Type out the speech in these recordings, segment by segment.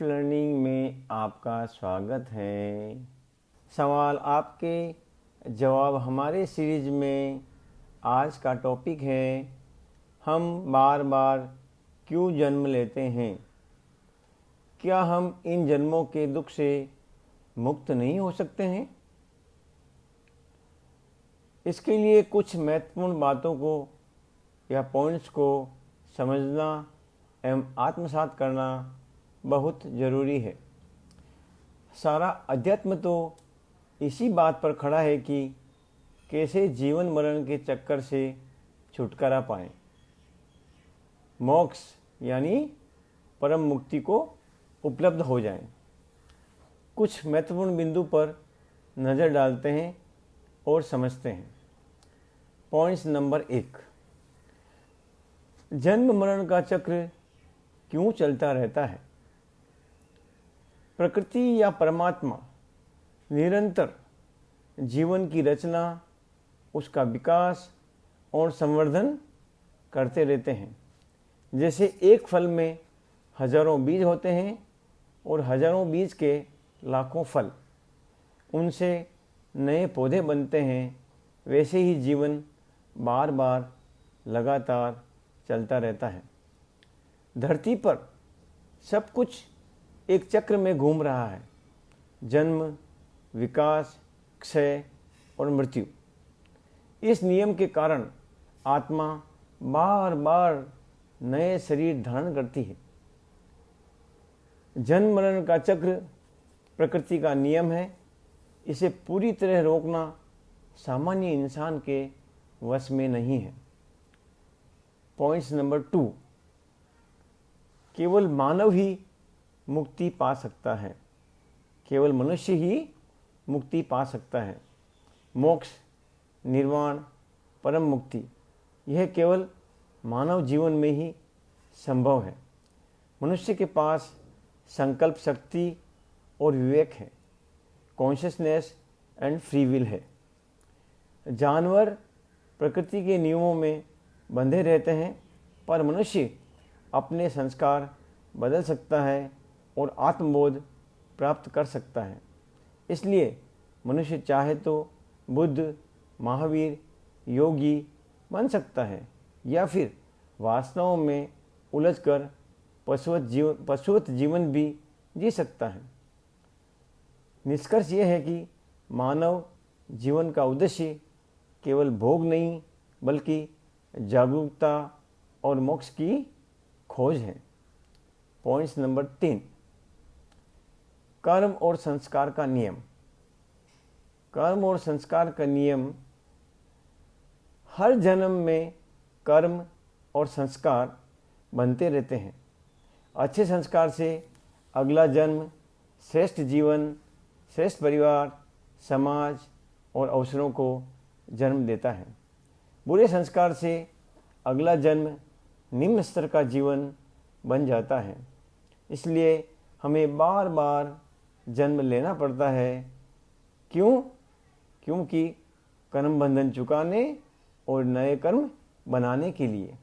Life learning में आपका स्वागत है। सवाल आपके जवाब हमारे सीरीज में आज का टॉपिक है, हम बार बार क्यों जन्म लेते हैं? क्या हम इन जन्मों के दुख से मुक्त नहीं हो सकते हैं? इसके लिए कुछ महत्वपूर्ण बातों को या पॉइंट्स को समझना एवं आत्मसात करना बहुत ज़रूरी है। सारा अध्यात्म तो इसी बात पर खड़ा है कि कैसे जीवन मरण के चक्कर से छुटकारा पाएं, मोक्ष यानी परम मुक्ति को उपलब्ध हो जाएं। कुछ महत्वपूर्ण बिंदु पर नज़र डालते हैं और समझते हैं। पॉइंट्स नंबर 1, जन्म मरण का चक्र क्यों चलता रहता है? प्रकृति या परमात्मा निरंतर जीवन की रचना, उसका विकास और संवर्धन करते रहते हैं। जैसे एक फल में हजारों बीज होते हैं और हजारों बीज के लाखों फल, उनसे नए पौधे बनते हैं, वैसे ही जीवन बार बार लगातार चलता रहता है। धरती पर सब कुछ एक चक्र में घूम रहा है, जन्म, विकास, क्षय और मृत्यु। इस नियम के कारण आत्मा बार बार नए शरीर धारण करती है। जन्म मरण का चक्र प्रकृति का नियम है, इसे पूरी तरह रोकना सामान्य इंसान के वश में नहीं है। पॉइंट्स नंबर 2, केवल मानव ही मुक्ति पा सकता है, केवल मनुष्य ही मुक्ति पा सकता है। मोक्ष, निर्वाण, परम मुक्ति यह केवल मानव जीवन में ही संभव है। मनुष्य के पास संकल्प शक्ति और विवेक है, कॉन्शियसनेस एंड फ्री विल है। जानवर प्रकृति के नियमों में बंधे रहते हैं, पर मनुष्य अपने संस्कार बदल सकता है और आत्मबोध प्राप्त कर सकता है। इसलिए मनुष्य चाहे तो बुद्ध, महावीर, योगी बन सकता है या फिर वासनाओं में उलझकर पशुवत जीवन भी जी सकता है। निष्कर्ष यह है कि मानव जीवन का उद्देश्य केवल भोग नहीं, बल्कि जागरूकता और मोक्ष की खोज है। पॉइंट्स नंबर 3, कर्म और संस्कार का नियम। कर्म और संस्कार का नियम, हर जन्म में कर्म और संस्कार बनते रहते हैं। अच्छे संस्कार से अगला जन्म श्रेष्ठ जीवन, श्रेष्ठ परिवार, समाज और अवसरों को जन्म देता है। बुरे संस्कार से अगला जन्म निम्न स्तर का जीवन बन जाता है। इसलिए हमें बार बार जन्म लेना पड़ता है। क्यों? क्योंकि कर्म बंधन चुकाने और नए कर्म बनाने के लिए।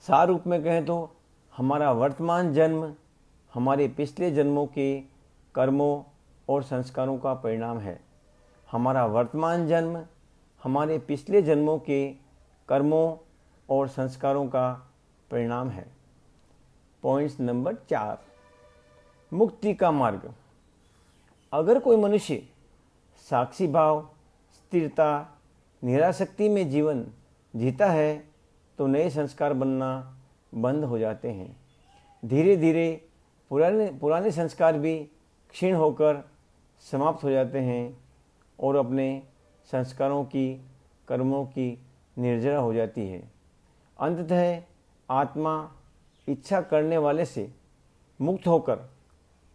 सार रूप में कहें तो हमारा वर्तमान जन्म हमारे पिछले जन्मों के कर्मों और संस्कारों का परिणाम है। हमारा वर्तमान जन्म हमारे पिछले जन्मों के कर्मों और संस्कारों का परिणाम है। पॉइंट्स नंबर 4, मुक्ति का मार्ग। अगर कोई मनुष्य साक्षी भाव, स्थिरता, निरासक्ति में जीवन जीता है तो नए संस्कार बनना बंद हो जाते हैं। धीरे धीरे पुराने संस्कार भी क्षीण होकर समाप्त हो जाते हैं और अपने संस्कारों की, कर्मों की निर्जरा हो जाती है। अंततः आत्मा इच्छा करने वाले से मुक्त होकर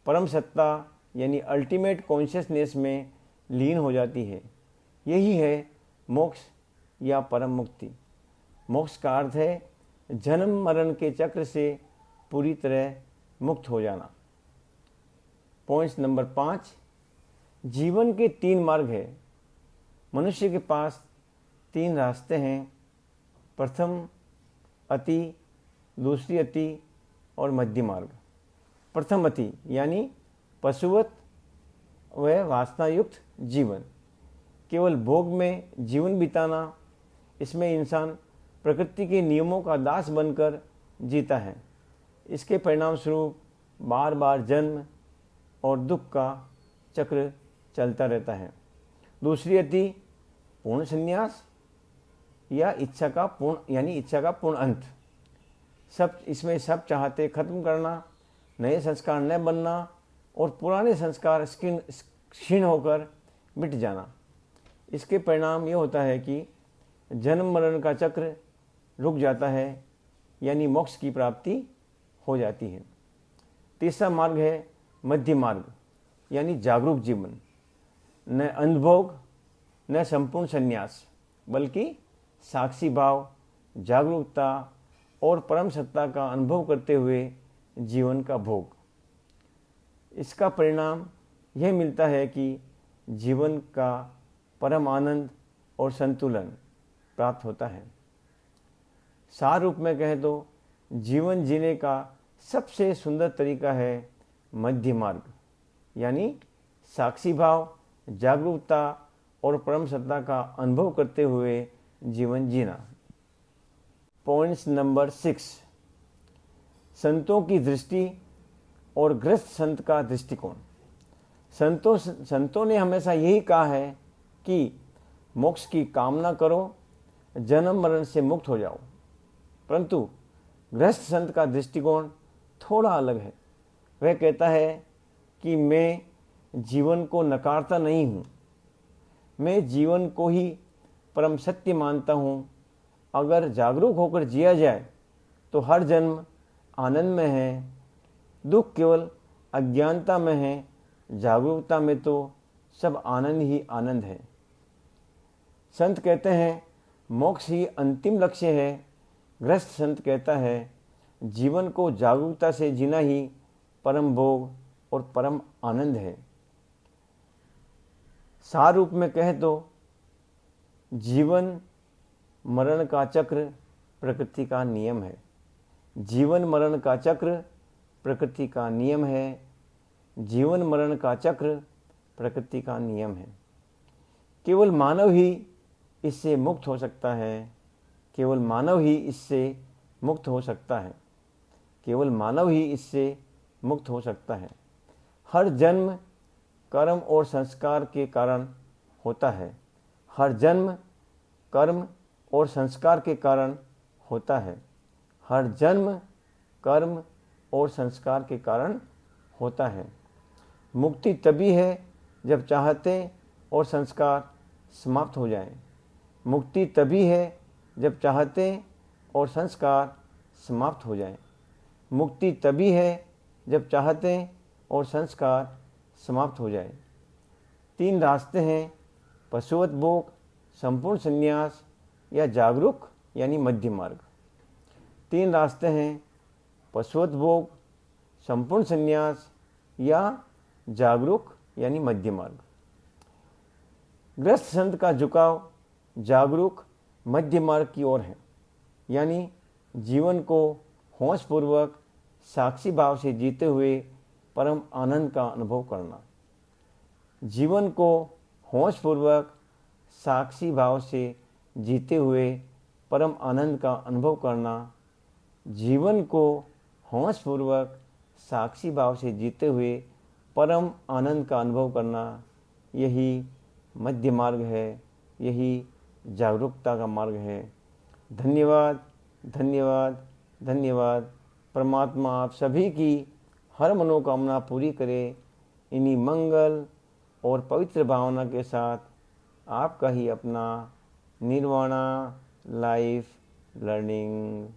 परम सत्ता यानी अल्टीमेट कॉन्शियसनेस में लीन हो जाती है। यही है मोक्ष या परम मुक्ति। मोक्ष का अर्थ है जन्म मरण के चक्र से पूरी तरह मुक्त हो जाना। पॉइंट्स नंबर 5, जीवन के 3 मार्ग है। मनुष्य के पास 3 रास्ते हैं। प्रथम अति, दूसरी अति और मध्य मार्ग। प्रथमति यानी पशुवत व वासनायुक्त जीवन, केवल भोग में जीवन बिताना, इसमें इंसान प्रकृति के नियमों का दास बनकर जीता है। इसके परिणाम स्वरूप बार बार जन्म और दुख का चक्र चलता रहता है। दूसरी अति पूर्ण संन्यास या इच्छा का पूर्ण अंत। इसमें सब चाहते खत्म करना, नए संस्कार न बनना और पुराने संस्कार क्षीण होकर मिट जाना। इसके परिणाम ये होता है कि जन्म मरण का चक्र रुक जाता है, यानी मोक्ष की प्राप्ति हो जाती है। तीसरा मार्ग है मध्य मार्ग, यानी जागरूक जीवन। न अंधभोग न संपूर्ण संन्यास, बल्कि साक्षी भाव, जागरूकता और परम सत्ता का अनुभव करते हुए जीवन का भोग। इसका परिणाम यह मिलता है कि जीवन का परम आनंद और संतुलन प्राप्त होता है। सार रूप में कहें तो जीवन जीने का सबसे सुंदर तरीका है मध्य मार्ग, यानी साक्षी भाव, जागरूकता और परम सत्ता का अनुभव करते हुए जीवन जीना। पॉइंट्स नंबर 6, संतों की दृष्टि और गृहस्थ संत का दृष्टिकोण। संतों ने हमेशा यही कहा है कि मोक्ष की कामना करो, जन्म मरण से मुक्त हो जाओ। परंतु गृहस्थ संत का दृष्टिकोण थोड़ा अलग है। वह कहता है कि मैं जीवन को नकारता नहीं हूँ, मैं जीवन को ही परम सत्य मानता हूँ। अगर जागरूक होकर जिया जाए तो हर जन्म आनंद में है, दुख केवल अज्ञानता में है, जागरूकता में तो सब आनंद ही आनंद है। संत कहते हैं मोक्ष ही अंतिम लक्ष्य है। गृहस्थ संत कहता है जीवन को जागरूकता से जीना ही परम भोग और परम आनंद है। सार रूप में कहें तो जीवन मरण का चक्र प्रकृति का नियम है। जीवन मरण का चक्र प्रकृति का नियम है। जीवन मरण का चक्र प्रकृति का नियम है। केवल मानव ही इससे मुक्त हो सकता है। केवल मानव ही इससे मुक्त हो सकता है। केवल मानव ही इससे मुक्त हो सकता है। हर जन्म कर्म और संस्कार के कारण होता है। हर जन्म कर्म और संस्कार के कारण होता है। हर जन्म कर्म और संस्कार के कारण होता है। मुक्ति तभी है जब चाहते और संस्कार समाप्त हो जाएं। मुक्ति तभी है जब चाहते और संस्कार समाप्त हो जाएं। मुक्ति तभी है जब चाहते और संस्कार समाप्त हो जाए। 3 रास्ते हैं, पशुवत भोग, संपूर्ण संन्यास या जागरूक यानी मध्य मार्ग। 3 रास्ते हैं, पशुवत भोग, संपूर्ण संन्यास या जागरूक यानी मध्य मार्ग। गृहस्थ संत का झुकाव जागरूक मध्य मार्ग की ओर है, यानी जीवन को होशपूर्वक साक्षी भाव से जीते हुए परम आनंद का अनुभव करना। जीवन को होशपूर्वक साक्षी भाव से जीते हुए परम आनंद का अनुभव करना। जीवन को होशपूर्वक साक्षी भाव से जीते हुए परम आनंद का अनुभव करना, यही मध्य मार्ग है, यही जागरूकता का मार्ग है। धन्यवाद, धन्यवाद, धन्यवाद। परमात्मा आप सभी की हर मनोकामना पूरी करे। इन्हीं मंगल और पवित्र भावना के साथ आपका ही अपना निर्वाणा लाइफ लर्निंग